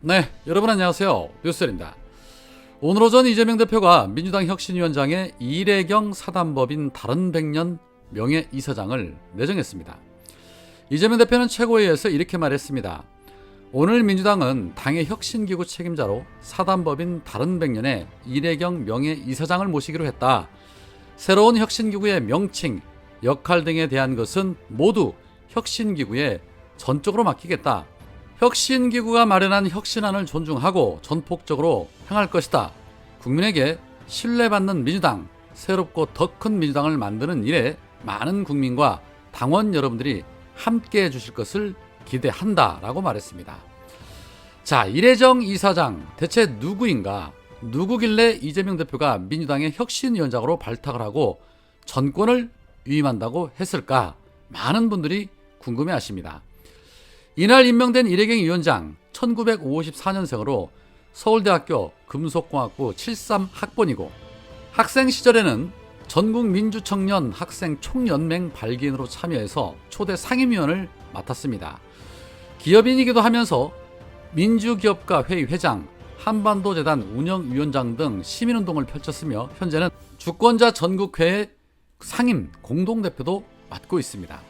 네, 여러분 안녕하세요. 뉴스입니다. 오늘 오전 이재명 대표가 민주당 혁신위원장에 이래경 사단법인 다른 백년 명예이사장을 내정했습니다. 이재명 대표는 최고위에서 이렇게 말했습니다. 오늘 민주당은 당의 혁신기구 책임자로 사단법인 다른 백년의 이래경 명예이사장을 모시기로 했다. 새로운 혁신기구의 명칭, 역할 등에 대한 것은 모두 혁신기구에 전적으로 맡기겠다. 혁신기구가 마련한 혁신안을 존중하고 전폭적으로 향할 것이다. 국민에게 신뢰받는 민주당, 새롭고 더 큰 민주당을 만드는 일에 많은 국민과 당원 여러분들이 함께해 주실 것을 기대한다 라고 말했습니다. 자, 이래경 이사장 대체 누구인가? 누구길래 이재명 대표가 민주당의 혁신위원장으로 발탁을 하고 전권을 위임한다고 했을까? 많은 분들이 궁금해 하십니다. 이날 임명된 이래경 위원장 1954년생으로 서울대학교 금속공학부 73학번이고 학생 시절에는 전국민주청년 학생총연맹 발기인으로 참여해서 초대 상임위원을 맡았습니다. 기업인이기도 하면서 민주기업가 회의 회장, 한반도재단 운영위원장 등 시민운동을 펼쳤으며 현재는 주권자 전국회의 상임 공동대표도 맡고 있습니다.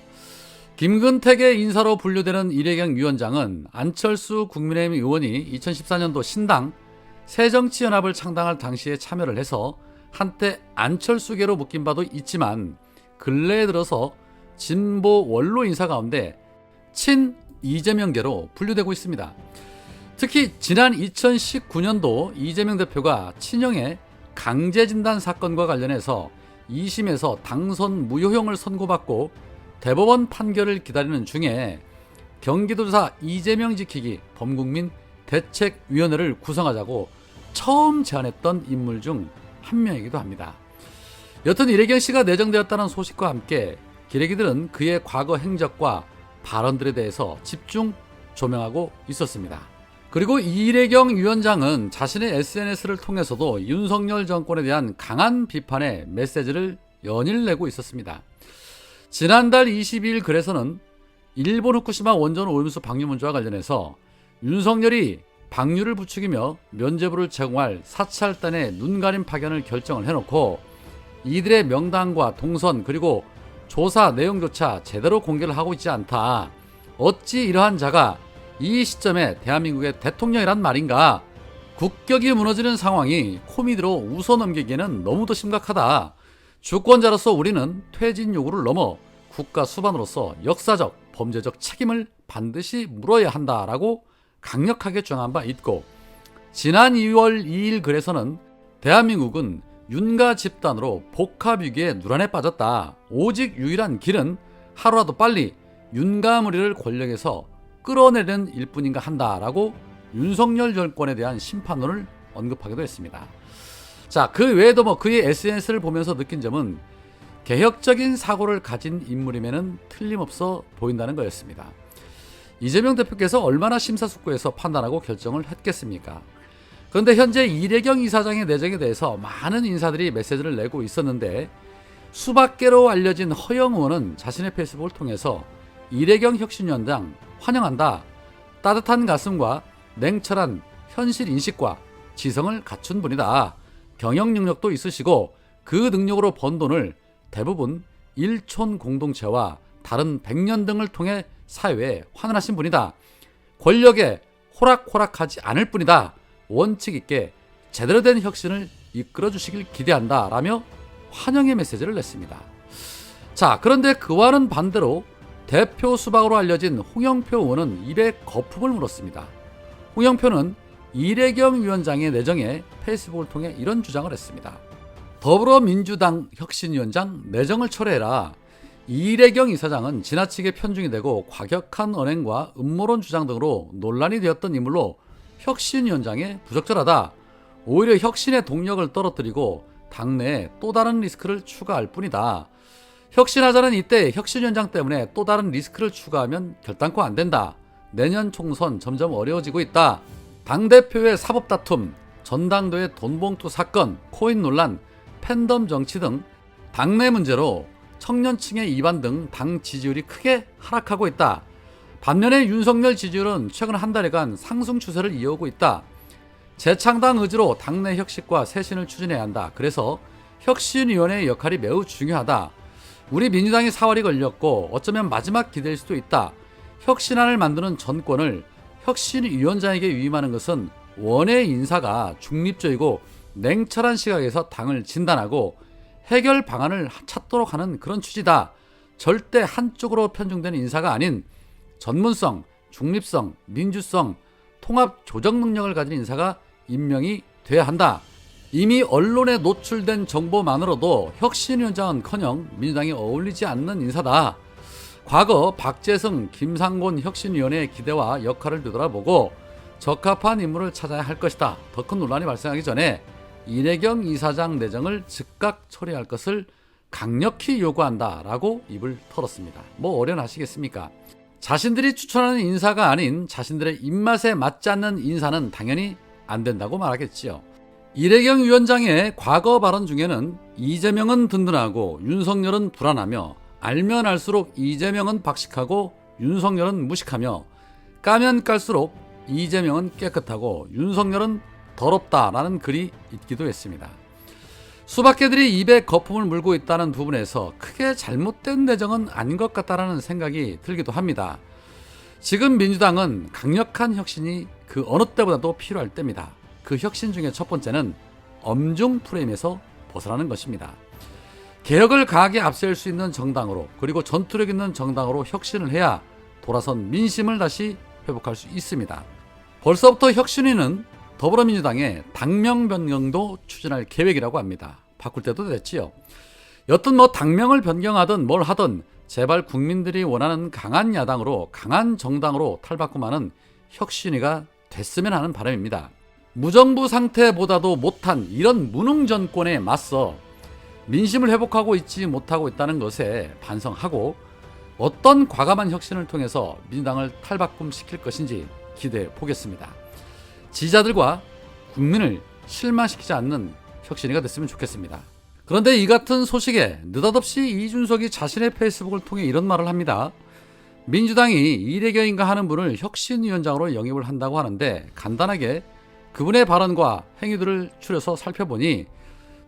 김근택의 인사로 분류되는 이래경 위원장은 안철수 국민의힘 의원이 2014년도 신당 새정치연합을 창당할 당시에 참여를 해서 한때 안철수계로 묶인 바도 있지만 근래에 들어서 진보 원로 인사 가운데 친 이재명계로 분류되고 있습니다. 특히 지난 2019년도 이재명 대표가 친형의 강제진단 사건과 관련해서 2심에서 당선 무효형을 선고받고 대법원 판결을 기다리는 중에 경기도지사 이재명 지키기 범국민 대책위원회를 구성하자고 처음 제안했던 인물 중 한 명이기도 합니다. 여튼 이래경 씨가 내정되었다는 소식과 함께 기레기들은 그의 과거 행적과 발언들에 대해서 집중 조명하고 있었습니다. 그리고 이래경 위원장은 자신의 SNS를 통해서도 윤석열 정권에 대한 강한 비판의 메시지를 연일 내고 있었습니다. 지난달 22일 글에서는 일본 후쿠시마 원전 오염수 방류 문제와 관련해서 윤석열이 방류를 부추기며 면죄부를 제공할 사찰단의 눈가림 파견을 결정을 해놓고 이들의 명단과 동선 그리고 조사 내용조차 제대로 공개를 하고 있지 않다. 어찌 이러한 자가 이 시점에 대한민국의 대통령이란 말인가? 국격이 무너지는 상황이 코미디로 웃어넘기기에는 너무도 심각하다. 주권자로서 우리는 퇴진 요구를 넘어 국가 수반으로서 역사적, 범죄적 책임을 반드시 물어야 한다라고 강력하게 주장한 바 있고 지난 2월 2일 글에서는 대한민국은 윤가 집단으로 복합위기에 누란에 빠졌다. 오직 유일한 길은 하루라도 빨리 윤가무리를 권력에서 끌어내는 일뿐인가 한다라고 윤석열 정권에 대한 심판론을 언급하기도 했습니다. 자, 그 외에도 그의 SNS를 보면서 느낀 점은 개혁적인 사고를 가진 인물임에는 틀림없어 보인다는 거였습니다. 이재명 대표께서 얼마나 심사숙고해서 판단하고 결정을 했겠습니까? 그런데 현재 이래경 이사장의 내정에 대해서 많은 인사들이 메시지를 내고 있었는데 수백 개로 알려진 허영 의원은 자신의 페이스북을 통해서 이래경 혁신위원장 환영한다. 따뜻한 가슴과 냉철한 현실 인식과 지성을 갖춘 분이다. 경영 능력도 있으시고 그 능력으로 번 돈을 대부분 일촌 공동체와 다른 백년 등을 통해 사회에 환원하신 분이다. 권력에 호락호락하지 않을 뿐이다. 원칙 있게 제대로 된 혁신을 이끌어 주시길 기대한다. 라며 환영의 메시지를 냈습니다. 자, 그런데 그와는 반대로 대표 수박으로 알려진 홍영표 의원은 입에 거품을 물었습니다. 홍영표는 이래경 위원장의 내정에 페이스북을 통해 이런 주장을 했습니다. 더불어민주당 혁신위원장 내정을 철회해라. 이래경 이사장은 지나치게 편중이 되고 과격한 언행과 음모론 주장 등으로 논란이 되었던 인물로 혁신위원장에 부적절하다. 오히려 혁신의 동력을 떨어뜨리고 당내에 또 다른 리스크를 추가할 뿐이다. 혁신하자는 이때 혁신위원장 때문에 또 다른 리스크를 추가하면 결단코 안 된다. 내년 총선 점점 어려워지고 있다. 당대표의 사법 다툼, 전당대회 돈봉투 사건, 코인 논란, 팬덤 정치 등 당내 문제로 청년층의 이반 등 당 지지율이 크게 하락하고 있다. 반면에 윤석열 지지율은 최근 한 달여간 상승 추세를 이어오고 있다. 재창당 의지로 당내 혁신과 쇄신을 추진해야 한다. 그래서 혁신위원회의 역할이 매우 중요하다. 우리 민주당이 사활이 걸렸고 어쩌면 마지막 기대일 수도 있다. 혁신안을 만드는 전권을 혁신위원장에게 위임하는 것은 원외 인사가 중립적이고 냉철한 시각에서 당을 진단하고 해결 방안을 찾도록 하는 그런 취지다. 절대 한쪽으로 편중되는 인사가 아닌 전문성, 중립성, 민주성, 통합 조정 능력을 가진 인사가 임명이 돼야 한다. 이미 언론에 노출된 정보만으로도 혁신위원장은커녕 민주당이 어울리지 않는 인사다. 과거 박재승, 김상곤 혁신위원회의 기대와 역할을 되돌아보고 적합한 인물을 찾아야 할 것이다. 더 큰 논란이 발생하기 전에 이내경 이사장 내정을 즉각 처리할 것을 강력히 요구한다라고 입을 털었습니다. 뭐 어련하시겠습니까? 자신들이 추천하는 인사가 아닌 자신들의 입맛에 맞지 않는 인사는 당연히 안 된다고 말하겠지요. 이내경 위원장의 과거 발언 중에는 이재명은 든든하고 윤석열은 불안하며 알면 알수록 이재명은 박식하고 윤석열은 무식하며 까면 깔수록 이재명은 깨끗하고 윤석열은 더럽다라는 글이 있기도 했습니다. 수박개들이 입에 거품을 물고 있다는 부분에서 크게 잘못된 내정은 아닌 것 같다라는 생각이 들기도 합니다. 지금 민주당은 강력한 혁신이 그 어느 때보다도 필요할 때입니다. 그 혁신 중에 첫 번째는 엄중 프레임에서 벗어나는 것입니다. 개혁을 강하게 앞세울 수 있는 정당으로 그리고 전투력 있는 정당으로 혁신을 해야 돌아선 민심을 다시 회복할 수 있습니다. 벌써부터 혁신위는 더불어민주당의 당명 변경도 추진할 계획이라고 합니다. 바꿀 때도 됐지요. 여튼 당명을 변경하든 뭘 하든 제발 국민들이 원하는 강한 야당으로 강한 정당으로 탈바꿈하는 혁신위가 됐으면 하는 바람입니다. 무정부 상태보다도 못한 이런 무능 정권에 맞서 민심을 회복하고 있지 못하고 있다는 것에 반성하고 어떤 과감한 혁신을 통해서 민주당을 탈바꿈시킬 것인지 기대해 보겠습니다. 지지자들과 국민을 실망시키지 않는 혁신위가 됐으면 좋겠습니다. 그런데 이 같은 소식에 느닷없이 이준석이 자신의 페이스북을 통해 이런 말을 합니다. 민주당이 이래경인가 하는 분을 혁신위원장으로 영입을 한다고 하는데 간단하게 그분의 발언과 행위들을 추려서 살펴보니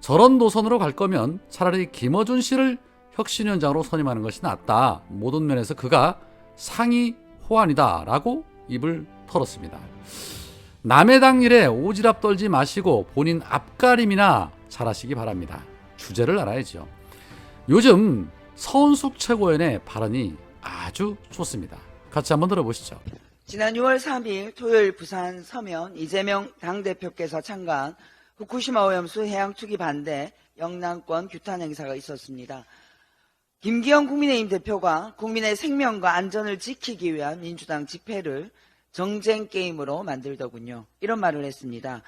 저런 노선으로 갈 거면 차라리 김어준 씨를 혁신위원장으로 선임하는 것이 낫다. 모든 면에서 그가 상위 호환이다 라고 입을 털었습니다. 남의 당 일에 오지랖 떨지 마시고 본인 앞가림이나 잘하시기 바랍니다. 주제를 알아야죠. 요즘 서은숙 최고위원의 발언이 아주 좋습니다. 같이 한번 들어보시죠. 지난 6월 3일 토요일 부산 서면 이재명 당대표께서 참가한 후쿠시마 오염수 해양 투기 반대 영남권 규탄 행사가 있었습니다. 김기현 국민의힘 대표가 국민의 생명과 안전을 지키기 위한 민주당 집회를 정쟁 게임으로 만들더군요. 이런 말을 했습니다.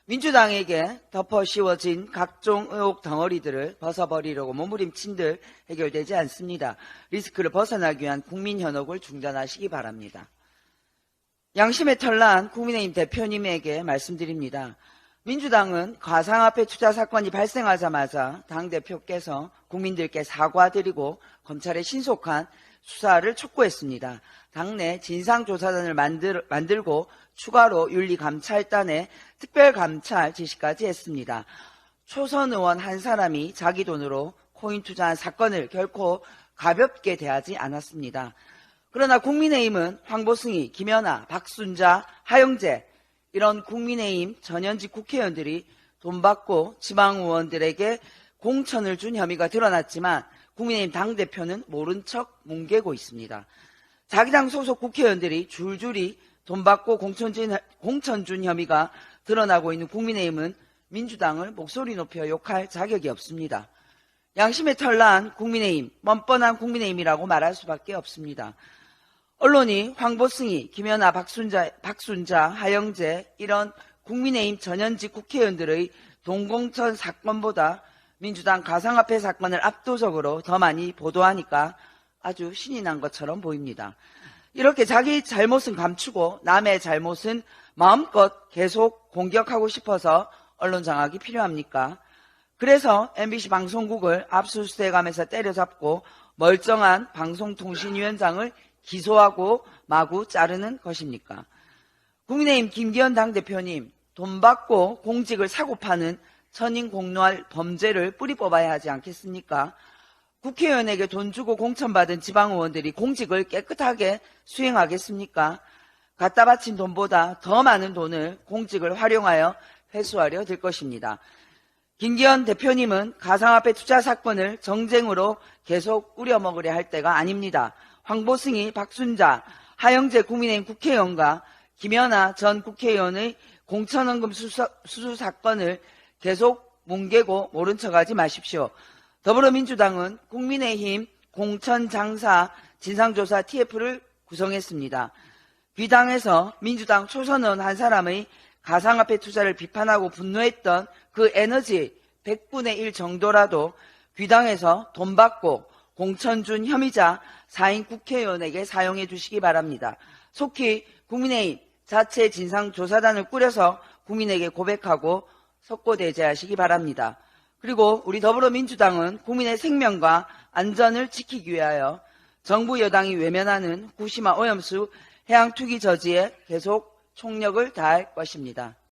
민주당에게 덮어 씌워진 각종 의혹 덩어리들을 벗어버리려고 몸부림친들 해결되지 않습니다. 리스크를 벗어나기 위한 국민 현혹을 중단하시기 바랍니다. 양심의 털난 국민의힘 대표님에게 말씀드립니다. 민주당은 가상화폐 투자 사건이 발생하자마자 당대표께서 국민들께 사과드리고 검찰의 신속한 수사를 촉구했습니다. 당내 진상조사단을 만들고 추가로 윤리감찰단에 특별감찰 지시까지 했습니다. 초선 의원 한 사람이 자기 돈으로 코인 투자한 사건을 결코 가볍게 대하지 않았습니다. 그러나 국민의힘은 황보승이, 김연아, 박순자, 하영재 이런 국민의힘 전현직 국회의원들이 돈 받고 지방의원들에게 공천을 준 혐의가 드러났지만 국민의힘 당대표는 모른 척 뭉개고 있습니다. 자기 당 소속 국회의원들이 줄줄이 돈 받고 공천 준 혐의가 드러나고 있는 국민의힘은 민주당을 목소리 높여 욕할 자격이 없습니다. 양심의 털난 국민의힘, 뻔뻔한 국민의힘이라고 말할 수밖에 없습니다. 언론이 황보승이, 김연아, 박순자, 하영재 이런 국민의힘 전현직 국회의원들의 돈공천 사건보다 민주당 가상화폐 사건을 압도적으로 더 많이 보도하니까 아주 신이 난 것처럼 보입니다. 이렇게 자기 잘못은 감추고 남의 잘못은 마음껏 계속 공격하고 싶어서 언론 장악이 필요합니까? 그래서 MBC 방송국을 압수수색하면서 때려잡고 멀쩡한 방송통신위원장을 기소하고 마구 자르는 것입니까? 국민의힘 김기현 당대표님, 돈 받고 공직을 사고 파는 천인공노할 범죄를 뿌리 뽑아야 하지 않겠습니까? 국회의원에게 돈 주고 공천받은 지방의원들이 공직을 깨끗하게 수행하겠습니까? 갖다 바친 돈보다 더 많은 돈을 공직을 활용하여 회수하려 들 것입니다. 김기현 대표님은 가상화폐 투자 사건을 정쟁으로 계속 우려먹으려 할 때가 아닙니다. 황보승이, 박순자, 하영재 국민의힘 국회의원과 김연아 전 국회의원의 공천원금 수수 사건을 계속 뭉개고 모른 척하지 마십시오. 더불어민주당은 국민의힘 공천장사 진상조사 TF를 구성했습니다. 귀당에서 민주당 초선의원 한 사람의 가상화폐 투자를 비판하고 분노했던 그 에너지 100분의 1 정도라도 귀당에서 돈 받고 공천 준 혐의자 4인 국회의원에게 사용해 주시기 바랍니다. 속히 국민의힘 자체 진상조사단을 꾸려서 국민에게 고백하고 석고대죄하시기 바랍니다. 그리고 우리 더불어민주당은 국민의 생명과 안전을 지키기 위하여 정부 여당이 외면하는 후쿠시마 오염수 해양 투기 저지에 계속 총력을 다할 것입니다.